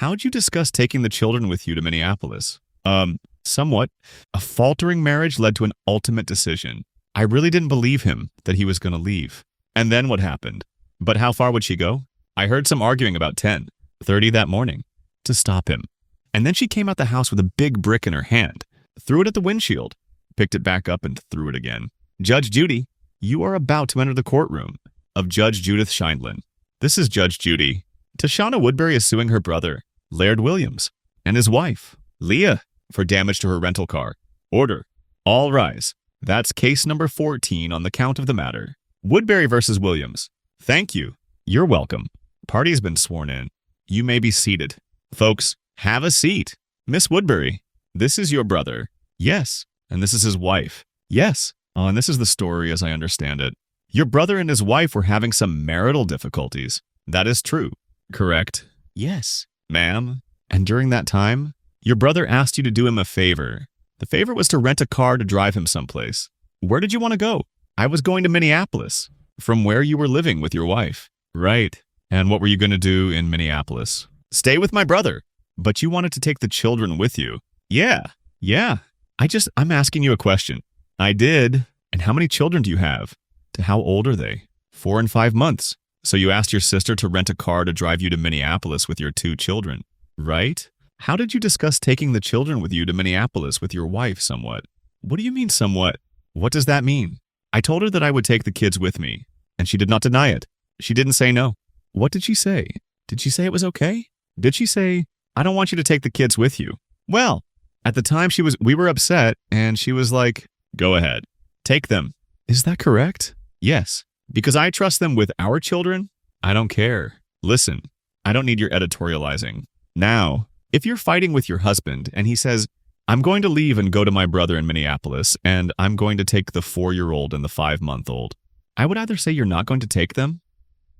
How'd you discuss taking the children with you to Minneapolis? Somewhat. A faltering marriage led to an ultimate decision. I really didn't believe him that he was going to leave. And then what happened? But how far would she go? I heard some arguing about 10:30 that morning to stop him. And then she came out the house with a big brick in her hand, threw it at the windshield, picked it back up and threw it again. Judge Judy, you are about to enter the courtroom of Judge Judith Scheindlin. This is Judge Judy. Tashana Woodbury is suing her brother, Laird Williams, and his wife, Leah, for damage to her rental car. Order. All rise. That's case number 14 on the count of the matter. Woodbury versus Williams. Thank you. You're welcome. Party's been sworn in. You may be seated. Folks, have a seat. Miss Woodbury, this is your brother. Yes. And this is his wife. Yes. Oh, and this is the story as I understand it. Your brother and his wife were having some marital difficulties. That is true. Correct? Yes, ma'am. And during that time, your brother asked you to do him a favor. The favor was to rent a car to drive him someplace. Where did you want to go? I was going to Minneapolis, from where you were living with your wife. Right. And what were you going to do in Minneapolis? Stay with my brother. But you wanted to take the children with you. Yeah. I'm asking you a question. I did. And how many children do you have? To how old are they? 4 and 5 months. So you asked your sister to rent a car to drive you to Minneapolis with your 2 children, right? How did you discuss taking the children with you to Minneapolis with your wife somewhat? What do you mean somewhat? What does that mean? I told her that I would take the kids with me, and she did not deny it. She didn't say no. What did she say? Did she say it was okay? Did she say, I don't want you to take the kids with you? Well, at the time we were upset, and she was like, go ahead, take them. Is that correct? Yes. Because I trust them with our children? I don't care. Listen, I don't need your editorializing. Now, if you're fighting with your husband and he says, I'm going to leave and go to my brother in Minneapolis, and I'm going to take the 4-year-old and the 5-month-old, I would either say you're not going to take them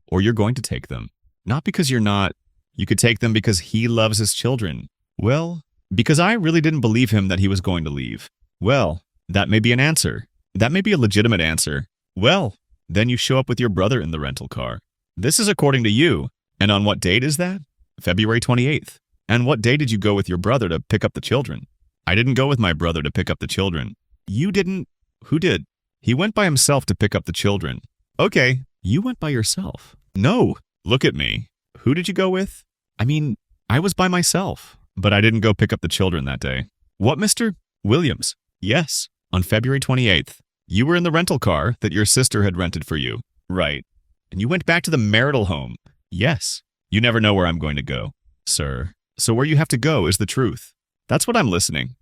or you're going to take them. Not because you're not. You could take them because he loves his children. Well, because I really didn't believe him that he was going to leave. Well, that may be an answer. That may be a legitimate answer. Well, then you show up with your brother in the rental car. This is according to you. And on what date is that? February 28th. And what day did you go with your brother to pick up the children? I didn't go with my brother to pick up the children. You didn't? Who did? He went by himself to pick up the children. Okay, you went by yourself. No, look at me. Who did you go with? I mean, I was by myself, but I didn't go pick up the children that day. What, Mr. Williams? Yes, on February 28th. You were in the rental car that your sister had rented for you. Right. And you went back to the marital home. Yes. You never know where I'm going to go, sir. So where you have to go is the truth. That's what I'm listening.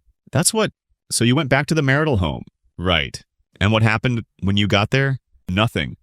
So you went back to the marital home. Right. And what happened when you got there? Nothing.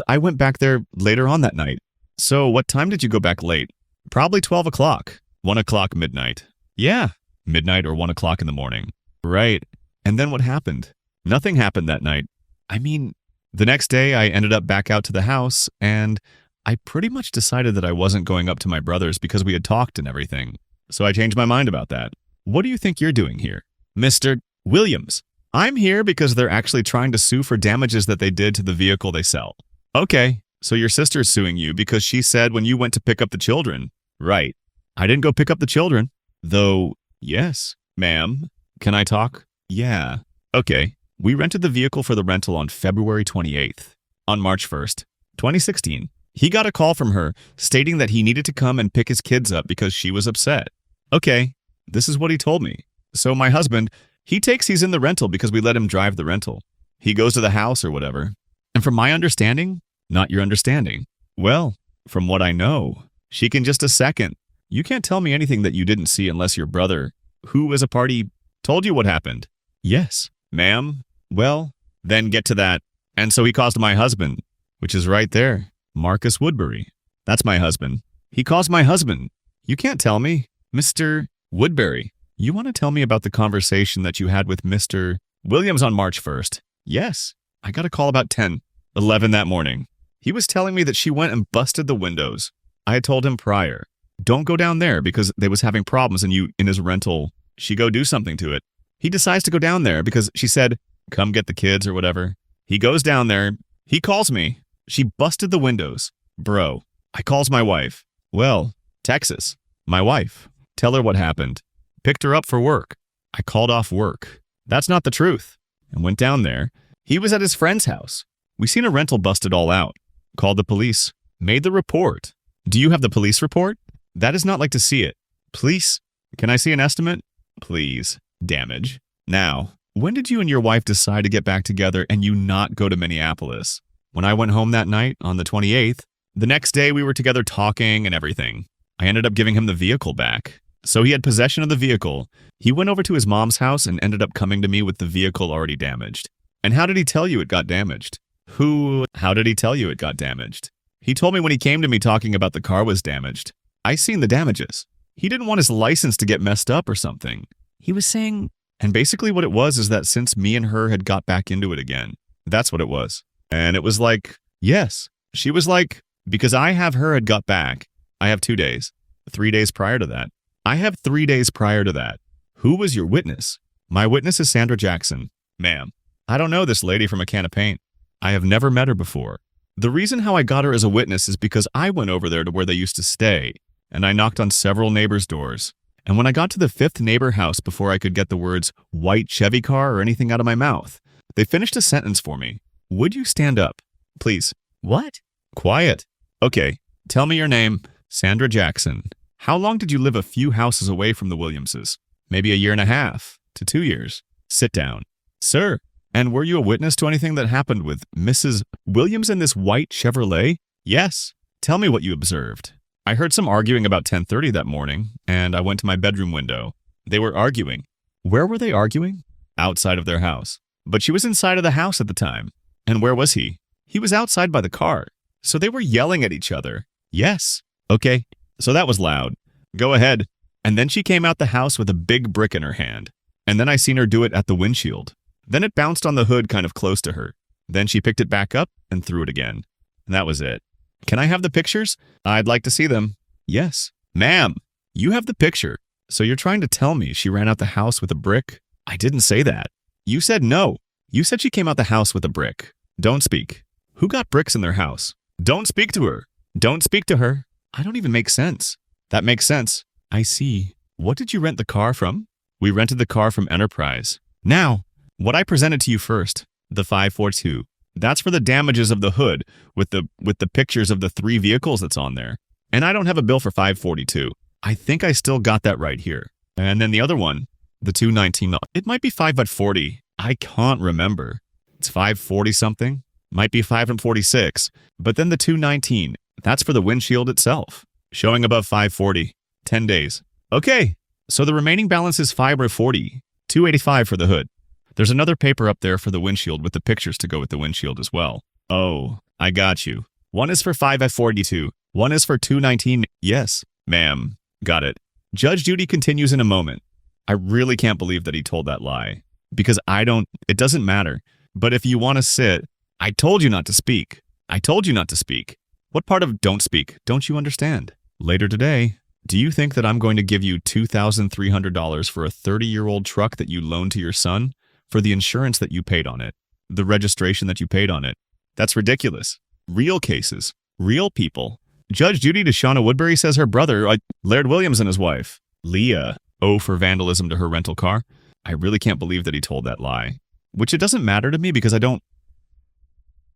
I went back there later on that night. So what time did you go back late? Probably 12 o'clock. 1 o'clock midnight. Yeah. Midnight or 1 o'clock in the morning. Right. And then what happened? Nothing happened that night. I mean, the next day I ended up back out to the house, and I pretty much decided that I wasn't going up to my brother's because we had talked and everything. So I changed my mind about that. What do you think you're doing here? Mr. Williams, I'm here because they're actually trying to sue for damages that they did to the vehicle they sell. Okay, so your sister's suing you because she said when you went to pick up the children. Right. I didn't go pick up the children. Though, yes, ma'am. Can I talk? Yeah. Okay. We rented the vehicle for the rental on February 28th. On March 1st, 2016, he got a call from her stating that he needed to come and pick his kids up because she was upset. Okay, this is what he told me. So my husband, he takes he's in the rental because we let him drive the rental. He goes to the house or whatever. And from my understanding, not your understanding. Well, from what I know, she can just a second. You can't tell me anything that you didn't see unless your brother, who is a party, told you what happened. Yes, ma'am. Well, then get to that. And so he caused my husband, which is right there, Marcus Woodbury. That's my husband. He caused my husband. You can't tell me. Mr. Woodbury, you want to tell me about the conversation that you had with Mr. Williams on March 1st? Yes. I got a call about 10:11 that morning. He was telling me that she went and busted the windows. I had told him prior, don't go down there because they was having problems and you, in his rental, she go do something to it. He decides to go down there because she said, come get the kids or whatever. He goes down there. He calls me. She busted the windows. Bro, I calls my wife. Well, Texas. My wife. Tell her what happened. Picked her up for work. I called off work. That's not the truth. And went down there. He was at his friend's house. We seen a rental busted all out. Called the police. Made the report. Do you have the police report? That is not like to see it. Police? Can I see an estimate? Please. Damage. Now, when did you and your wife decide to get back together and you not go to Minneapolis? When I went home that night, on the 28th, the next day we were together talking and everything. I ended up giving him the vehicle back. So he had possession of the vehicle. He went over to his mom's house and ended up coming to me with the vehicle already damaged. And how did he tell you it got damaged? How did he tell you it got damaged? He told me when he came to me talking about the car was damaged. I seen the damages. He didn't want his license to get messed up or something. He was saying, and basically what it was is that since me and her had got back into it again, that's what it was. And it was like, yes. She was like, because I have her had got back. I have 2 days. 3 days prior to that. I have 3 days prior to that. Who was your witness? My witness is Sandra Jackson. Ma'am, I don't know this lady from a can of paint. I have never met her before. The reason how I got her as a witness is because I went over there to where they used to stay, and I knocked on several neighbors' doors. And when I got to the 5th neighbor house before I could get the words white Chevy car or anything out of my mouth, they finished a sentence for me. Would you stand up? Please. What? Quiet. Okay. Tell me your name. Sandra Jackson. How long did you live a few houses away from the Williamses? Maybe 1.5 years to 2 years. Sit down. Sir, and were you a witness to anything that happened with Mrs. Williams in this white Chevrolet? Yes. Tell me what you observed. I heard some arguing about 10:30 that morning, and I went to my bedroom window. They were arguing. Where were they arguing? Outside of their house. But she was inside of the house at the time. And where was he? He was outside by the car. So they were yelling at each other. Yes. Okay. So that was loud. Go ahead. And then she came out the house with a big brick in her hand. And then I seen her do it at the windshield. Then it bounced on the hood kind of close to her. Then she picked it back up and threw it again. And that was it. Can I have the pictures? I'd like to see them. Yes. Ma'am, you have the picture. So you're trying to tell me she ran out the house with a brick? I didn't say that. You said no. You said she came out the house with a brick. Don't speak. Who got bricks in their house? Don't speak to her. Don't speak to her. I don't even make sense. That makes sense. I see. What did you rent the car from? We rented the car from Enterprise. Now, what I presented to you first, the 542, that's for the damages of the hood with the pictures of the 3 vehicles that's on there. And I don't have a bill for 542. I think I still got that right here. And then the other one, the 219, it might be 540. I can't remember. It's 540 something. Might be 546. But then the 219, that's for the windshield itself. Showing above 540. 10 days. Okay. So the remaining balance is 540. 285 for the hood. There's another paper up there for the windshield with the pictures to go with the windshield as well. Oh, I got you. One is for 5F42. One is for 219. Yes, ma'am. Got it. Judge Judy continues in a moment. I really can't believe that he told that lie. Because it doesn't matter. But if you want to sit, I told you not to speak. I told you not to speak. What part of don't speak don't you understand? Later today, do you think that I'm going to give you $2,300 for a 30-year-old truck that you loaned to your son? For the insurance that you paid on it? The registration that you paid on it? That's ridiculous. Real cases. Real people. Judge Judy to Shauna Woodbury says her brother, Laird Williams and his wife, Leah, owe for vandalism to her rental car. I really can't believe that he told that lie. Which it doesn't matter to me because it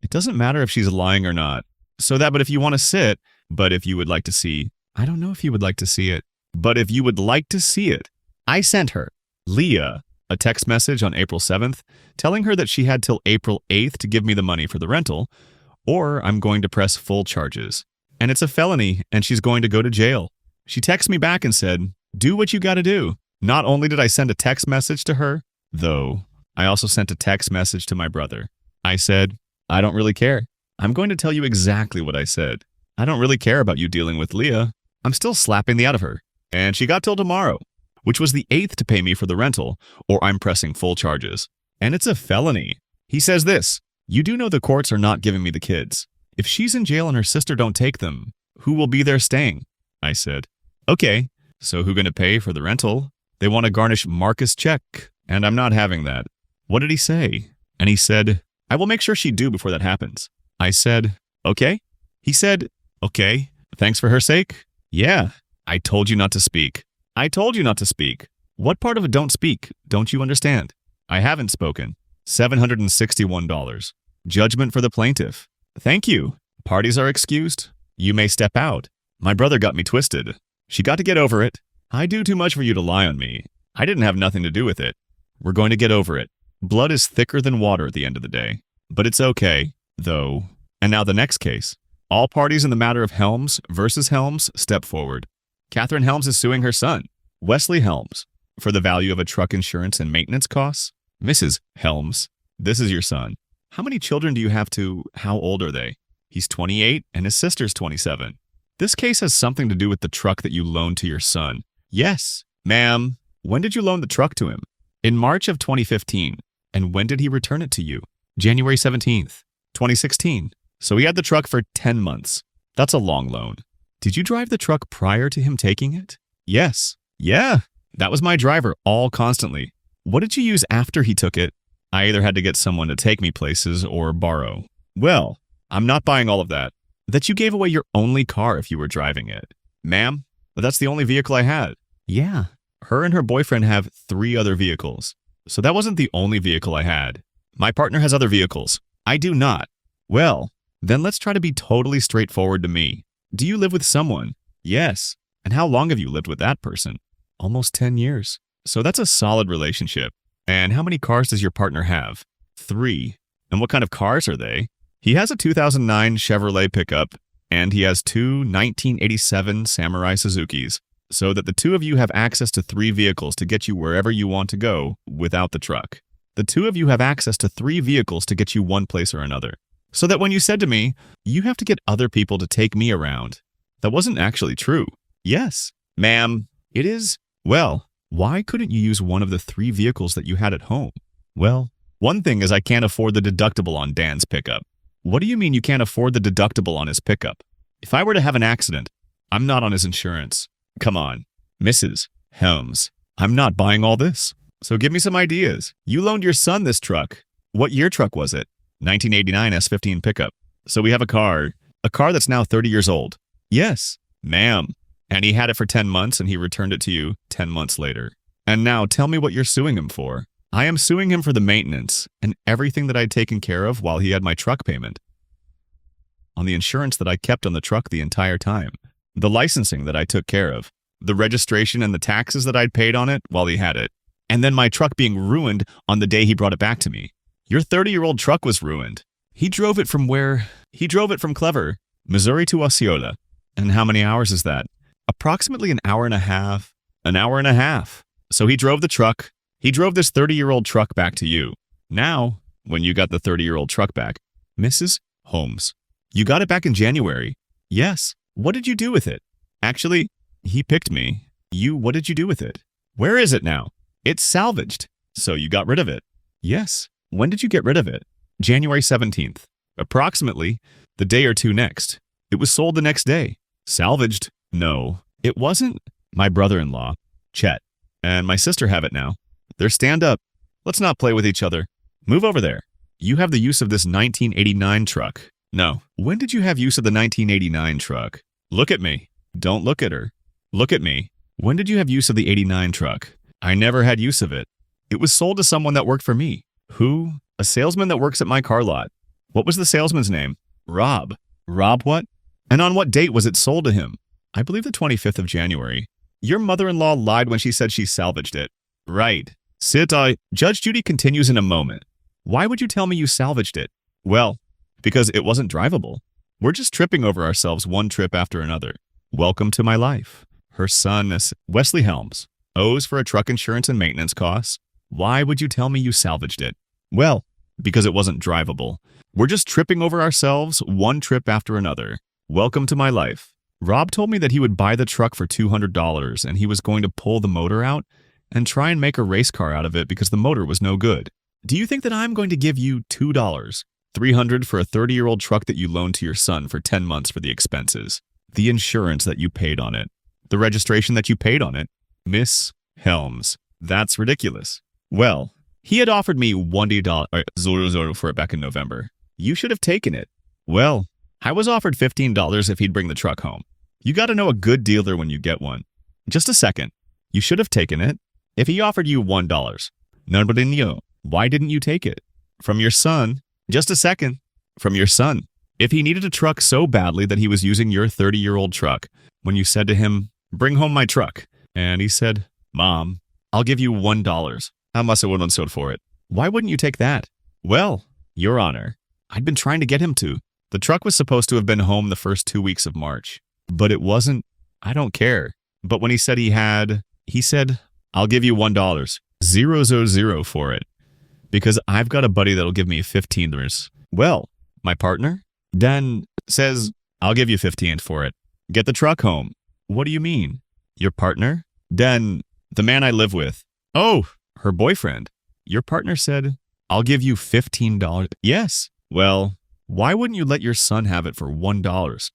doesn't matter if she's lying or not. But if you want to sit, but if you would like to see, I don't know if you would like to see it, but if you would like to see it, I sent her, Leah, a text message on April 7th telling her that she had till April 8th to give me the money for the rental, or I'm going to press full charges. And it's a felony, and she's going to go to jail. She texted me back and said, do what you gotta do. Not only did I send a text message to her, though, I also sent a text message to my brother. I said, I don't really care. I'm going to tell you exactly what I said. I don't really care about you dealing with Leah. I'm still slapping the out of her. And she got till tomorrow, which was the 8th to pay me for the rental, or I'm pressing full charges. And it's a felony. He says this, you do know the courts are not giving me the kids. If she's in jail and her sister don't take them, who will be there staying? I said, okay, so who gonna pay for the rental? They want to garnish Marcus' check, and I'm not having that. What did he say? And he said, I will make sure she do before that happens. I said, okay. He said, okay, thanks for her sake. Yeah, I told you not to speak. I told you not to speak. What part of a don't speak don't you understand? I haven't spoken. $761. Judgment for the plaintiff. Thank you. Parties are excused. You may step out. My brother got me twisted. She got to get over it. I do too much for you to lie on me. I didn't have nothing to do with it. We're going to get over it. Blood is thicker than water at the end of the day. But it's okay, though. And now the next case. All parties in the matter of Helms versus Helms step forward. Catherine Helms is suing her son, Wesley Helms, for the value of a truck insurance and maintenance costs. Mrs. Helms, this is your son. How many children do you have how old are they? He's 28 and his sister's 27. This case has something to do with the truck that you loaned to your son. Yes, ma'am. When did you loan the truck to him? In March of 2015. And when did he return it to you? January 17th, 2016. So he had the truck for 10 months. That's a long loan. Did you drive the truck prior to him taking it? Yes. Yeah, that was my driver all constantly. What did you use after he took it? I either had to get someone to take me places or borrow. Well, I'm not buying all of that. That you gave away your only car if you were driving it. Ma'am, that's the only vehicle I had. Yeah. Her and her boyfriend have 3 other vehicles. So that wasn't the only vehicle I had. My partner has other vehicles. I do not. Well, then let's try to be totally straightforward to me. Do you live with someone? Yes. And how long have you lived with that person? Almost 10 years. So that's a solid relationship. And how many cars does your partner have? 3. And what kind of cars are they? He has a 2009 Chevrolet pickup, and he has 2 1987 Samurai Suzukis, so that the 2 of you have access to 3 vehicles to get you wherever you want to go without the truck. The 2 of you have access to 3 vehicles to get you one place or another. So that when you said to me, you have to get other people to take me around, that wasn't actually true. Yes, ma'am, it is. Well, why couldn't you use one of the 3 vehicles that you had at home? Well, one thing is I can't afford the deductible on Dan's pickup. What do you mean you can't afford the deductible on his pickup? If I were to have an accident, I'm not on his insurance. Come on, Mrs. Helms, I'm not buying all this. So give me some ideas. You loaned your son this truck. What year truck was it? 1989 S15 pickup. So we have a car that's now 30 years old. Yes, ma'am. And he had it for 10 months and he returned it to you 10 months later. And now tell me what you're suing him for. I am suing him for the maintenance and everything that I'd taken care of while he had my truck payment. On the insurance that I kept on the truck the entire time. The licensing that I took care of. The registration and the taxes that I'd paid on it while he had it. And then my truck being ruined on the day he brought it back to me. Your 30-year-old truck was ruined. He drove it from where? He drove it from Clever, Missouri to Osceola. And how many hours is that? Approximately an hour and a half. An hour and a half. So he drove the truck. He drove this 30-year-old truck back to you. Now, when you got the 30-year-old truck back, Mrs. Holmes, you got it back in January. Yes. What did you do with it? Actually, he picked me. What did you do with it? Where is it now? It's salvaged. So you got rid of it. Yes. When did you get rid of it? January 17th. Approximately the day or 2 next. It was sold the next day. Salvaged? No, it wasn't. My brother-in-law, Chet, and my sister have it now. They're stand up. Let's not play with each other. Move over there. You have the use of this 1989 truck. No. When did you have use of the 1989 truck? Look at me. Don't look at her. Look at me. When did you have use of the 89 truck? I never had use of it. It was sold to someone that worked for me. Who? A salesman that works at my car lot. What was the salesman's name? Rob. Rob what? And on what date was it sold to him? I believe the 25th of January. Your mother-in-law lied when she said she salvaged it. Right. Judge Judy continues in a moment. Why would you tell me you salvaged it? Well, because it wasn't drivable. We're just tripping over ourselves one trip after another. Welcome to my life. Her son, Wesley Helms, owes for a truck insurance and maintenance costs. Why would you tell me you salvaged it? Well, because it wasn't drivable. We're just tripping over ourselves one trip after another. Welcome to my life. Rob told me that he would buy the truck for $200 and he was going to pull the motor out and try and make a race car out of it because the motor was no good. Do you think that I'm going to give you $2, $300 for a 30-year-old truck that you loaned to your son for 10 months for the expenses, the insurance that you paid on it, the registration that you paid on it? Miss Helms, that's ridiculous. Well, he had offered me $1 for it back in November. You should have taken it. Well, I was offered $15 if he'd bring the truck home. You got to know a good dealer when you get one. Just a second. You should have taken it. If he offered you $1, nobody knew. Why didn't you take it? From your son. Just a second. From your son. If he needed a truck so badly that he was using your 30-year-old truck, when you said to him, bring home my truck, and he said, Mom, I'll give you $1. How much I wouldn't sold for it? Why wouldn't you take that? Well, Your Honor, I'd been trying to get him to. The truck was supposed to have been home the first 2 weeks of March, but it wasn't. I don't care. But when he said he said, I'll give you $1, 000 for it, because I've got a buddy that'll give me $15. Well, my partner then says, I'll give you $15 for it. Get the truck home. What do you mean? Your partner? Then the man I live with. Oh, her boyfriend. Your partner said, I'll give you $15. Yes. Well, why wouldn't you let your son have it for $1?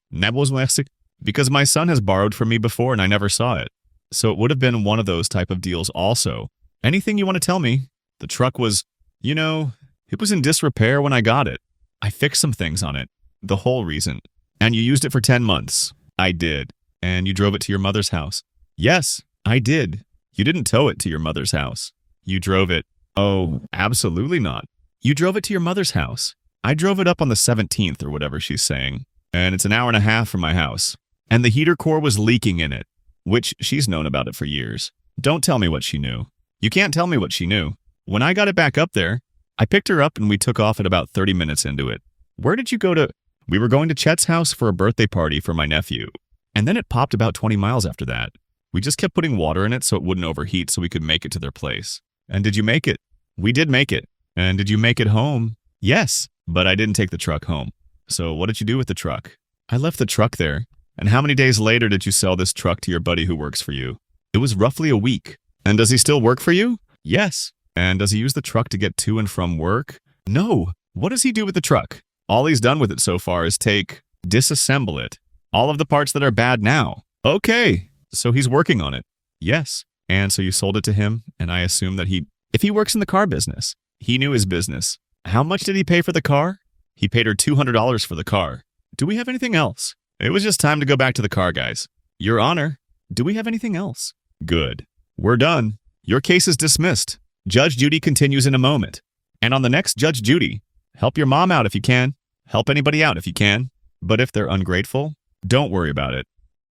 Because my son has borrowed from me before and I never saw it. So it would have been one of those type of deals also. Anything you want to tell me? The truck was, it was in disrepair when I got it. I fixed some things on it. The whole reason. And you used it for 10 months. I did. And you drove it to your mother's house. Yes, I did. You didn't tow it to your mother's house. You drove it. Oh, absolutely not. You drove it to your mother's house. I drove it up on the 17th or whatever she's saying. And it's an hour and a half from my house. And the heater core was leaking in it, which she's known about it for years. Don't tell me what she knew. You can't tell me what she knew. When I got it back up there, I picked her up and we took off at about 30 minutes into it. Where did you go to? We were going to Chet's house for a birthday party for my nephew. And then it popped about 20 miles after that. We just kept putting water in it so it wouldn't overheat so we could make it to their place. And did you make it? We did make it. And did you make it home? Yes, but I didn't take the truck home. So what did you do with the truck? I left the truck there. And how many days later did you sell this truck to your buddy who works for you? It was roughly a week. And does he still work for you? Yes. And does he use the truck to get to and from work? No. What does he do with the truck? All he's done with it so far is disassemble it. All of the parts that are bad now. Okay. So he's working on it. Yes. And so you sold it to him, and I assume that if he works in the car business, he knew his business. How much did he pay for the car? He paid her $200 for the car. Do we have anything else? It was just time to go back to the car, guys. Your Honor, do we have anything else? Good. We're done. Your case is dismissed. Judge Judy continues in a moment. And on the next Judge Judy, help your mom out if you can. Help anybody out if you can. But if they're ungrateful, don't worry about it.